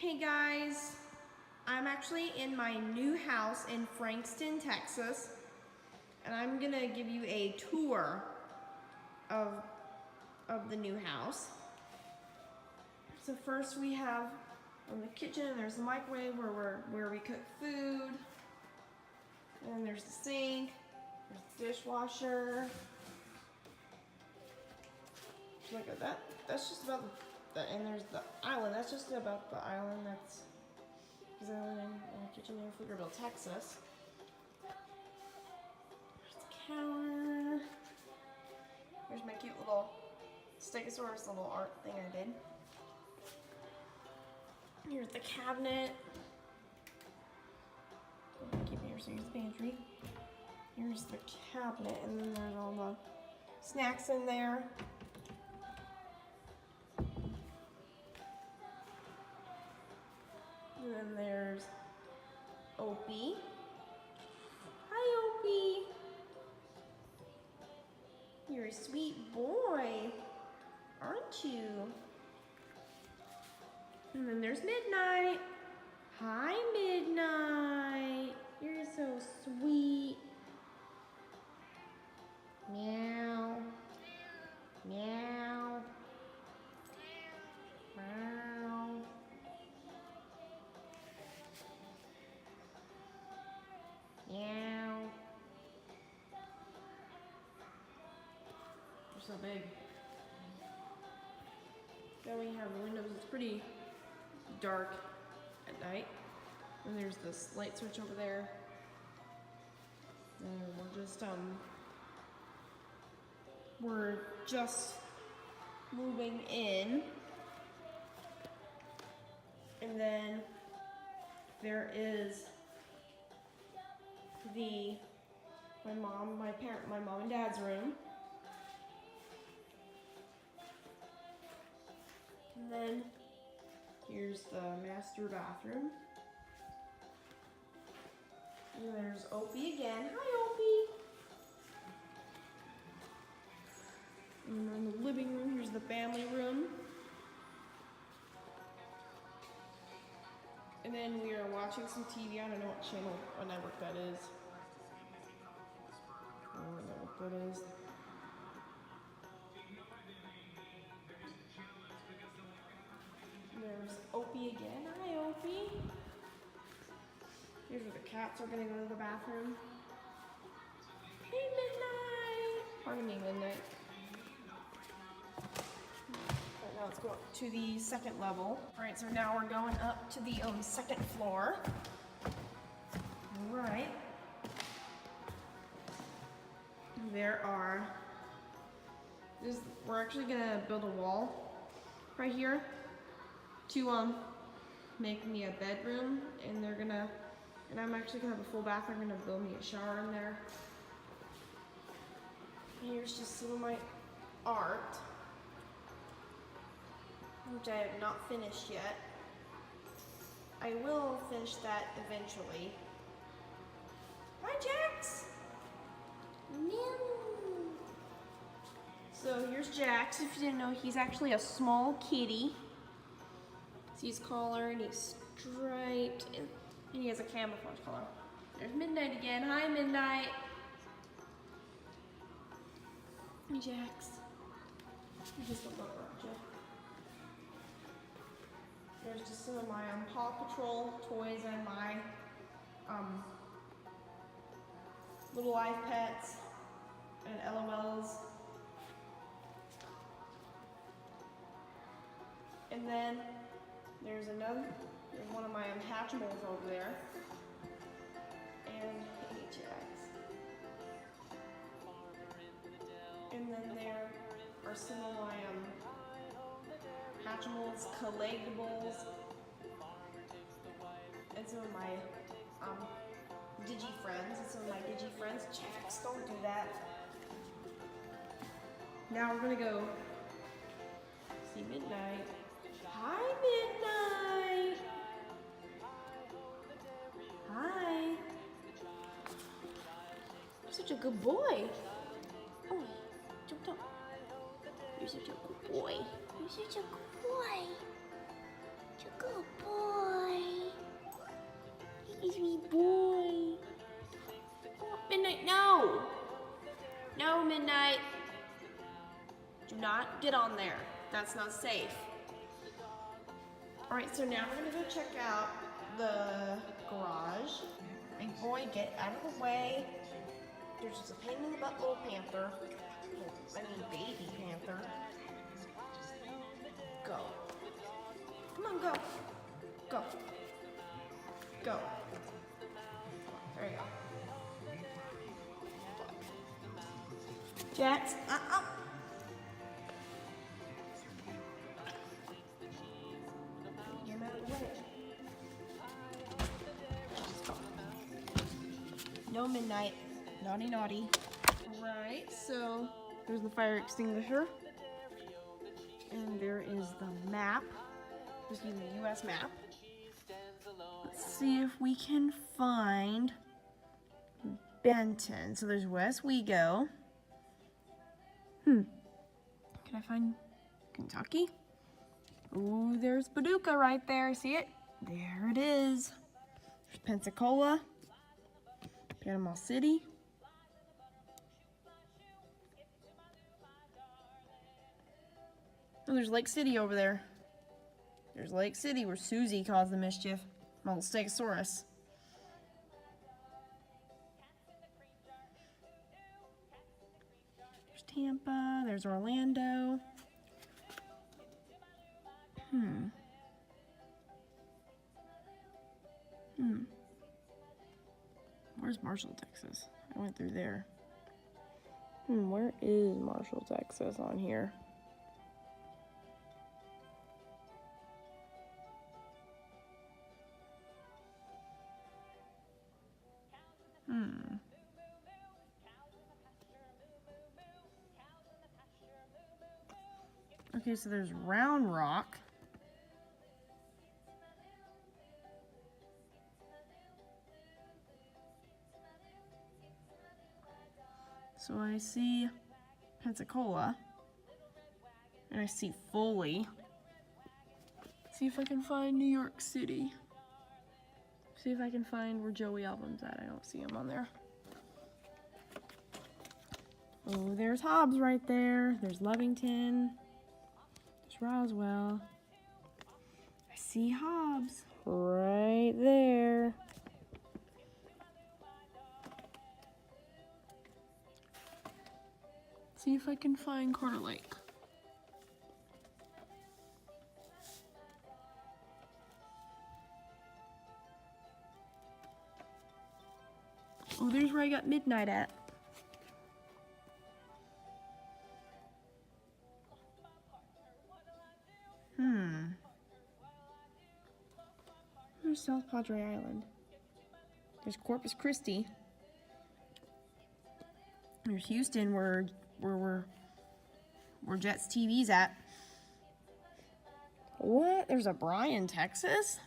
Hey guys, I'm actually in my new house in Frankston, Texas, and I'm gonna give you a tour of the new house. So first we have in the kitchen, there's the microwave where we cook food, and then there's the sink, there's the dishwasher. Look at that. That's just about and there's the island. That's just about the island. That's because I live in a kitchen near Pflugerville, Texas. There's the counter. Here's my cute little Stegosaurus little art thing I did. Here's the cabinet. Keep here. So here's the pantry. Here's the cabinet, and then there's all the snacks in there. And then there's Opie. Hi, Opie. You're a sweet boy, aren't you? And then there's Midnight. Hi, Midnight. You're so sweet. Meow. Meow. Meow. Meow. They're so big. Then we have the windows. It's pretty dark at night. And there's this light switch over there. And we're just moving in. And then there is my mom and dad's room. And then here's the master bathroom. And there's Opie again. Hi, Opie. And then the living room, here's the family room. And then we are watching some TV. I don't know what network that is. I don't know what network that is. There's Opie again. Hi, Opie. Here's where the cats are gonna go to the bathroom. Hey, Midnight. Pardon me, Midnight. Right now let's go up to the second level. All right, so now we're going up to the second floor. All right. We're actually gonna build a wall right here to make me a bedroom, and I'm actually gonna have a full bath. I'm gonna build me a shower in there. Here's just some of my art, which I have not finished yet. I will finish that eventually. Hi, Jax! Meow. So here's Jax. If you didn't know, he's actually a small kitty. See his collar, and he's striped, and he has a camouflage collar. There's Midnight again. Hi, Midnight. Hey, Jax. You just don't look around you. There's just some of my Paw Patrol toys and my little life pets and LOLs. And then there's one of my Hatchimals over there. And hey, Jax. And then there are some of my Hatchimals collectibles and some of my Digi-Friends and some of my Digi-Friends. Jax, don't do that. Now we're gonna go see Midnight. Hi, Midnight. Hi. You're such a good boy. Oh, don't. You're such a good boy. You're such a good boy. Such a good boy. sweet boy. Midnight, no! No, Midnight. Do not get on there. That's not safe. All right, so now we're gonna go check out the garage. Big boy, get out of the way. There's just a pain in the butt little panther. Baby panther. Go. Come on, go. Go. Go. There you go. Jax, Get him out of the way. No, Midnight. Naughty, naughty. Right, so there's the fire extinguisher. And there is the map. Just using the US map. Let's see if we can find Benton. So there's West Wego. Can I find Kentucky? Ooh, there's Paducah right there. See it? There it is. There's Pensacola. Panama City. Oh, there's Lake City over there. There's Lake City where Susie caused the mischief. My little Stegosaurus. There's Tampa. There's Orlando. Where's Marshall, Texas? I went through there. Where is Marshall, Texas on here? Okay, so there's Round Rock. So I see Pensacola, and I see Foley. See if I can find New York City. See if I can find where Joey Album's at. I don't see him on there. Oh, there's Hobbs right there. There's Lovington. There's Roswell. I see Hobbs right there. See if I can find Carter Lake. Oh, there's where I got Midnight at. There's South Padre Island. There's Corpus Christi. There's Houston, where Jets TV's at. What? There's a Bryan, Texas?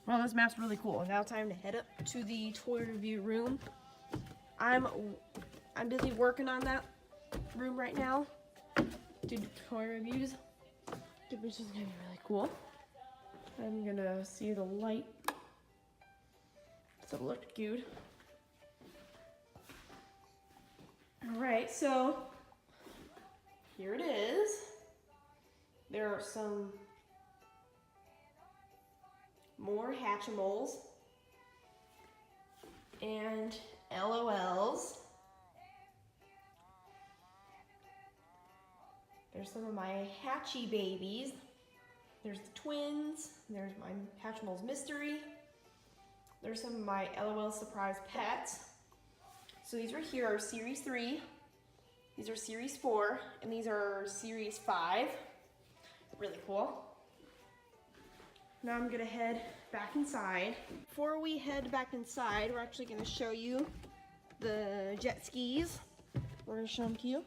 Well, this map's really cool. Now time to head up to the toy review room. I'm busy working on that room right now. Do toy reviews, which is gonna be really cool. I'm gonna see the light. So it looked good. All right, so here it is. There are some more Hatchimals and LOLs. There's some of my Hatchie babies. There's the twins. There's my Hatchimals Mystery. There's some of my LOL Surprise Pets. So these right here are Series 3. These are Series 4. And these are Series 5. Really cool. Now I'm gonna head back inside. Before we head back inside, we're actually gonna show you the jet skis. We're gonna show them to you.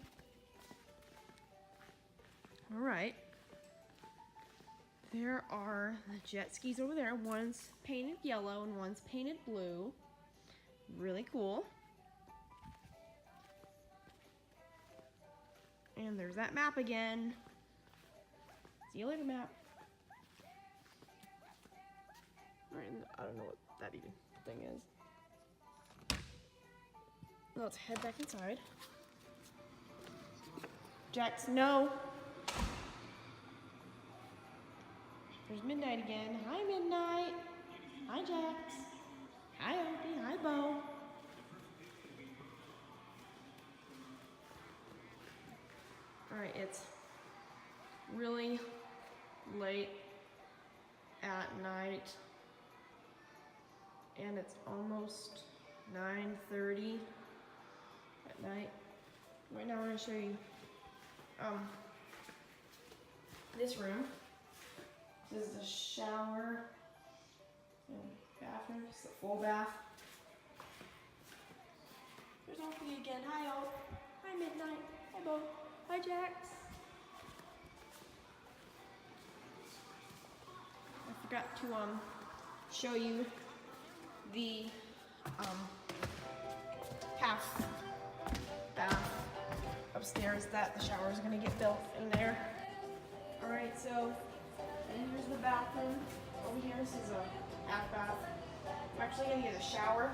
All right. There are the jet skis over there. One's painted yellow and one's painted blue. Really cool. And there's that map again. See you later, map. Right, I don't know what that even thing is. Let's head back inside. Jax, no. There's Midnight again. Hi, Midnight. Hi, Jax. Hi, Opie. Hi, Bo. Alright, it's really late at night. And it's almost 9:30 at night. Right now, we're going to show you this room. This is the shower and bathroom. It's a full bath. There's Opie again. Hi, Op. Hi, Midnight. Hi, Bo. Hi, Jax. I forgot to show you the half bath upstairs that the shower is going to get built in there. Alright, so and here's the bathroom. Over here, this is a half bath. I'm actually going to get a shower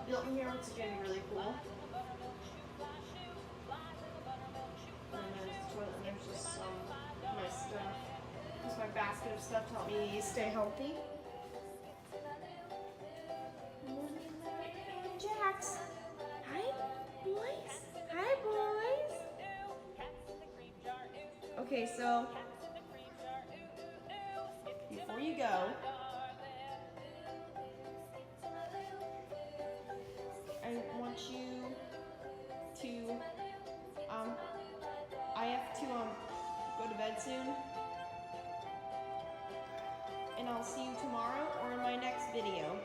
built in here, which is going to be really cool. And there's the toilet, and there's just some of my stuff. This is my basket of stuff to help me stay healthy. And Jax. Hi, boys. Hi, boys. Okay, so before you go, I want you to, I have to, go to bed soon. And I'll see you tomorrow or in my next video.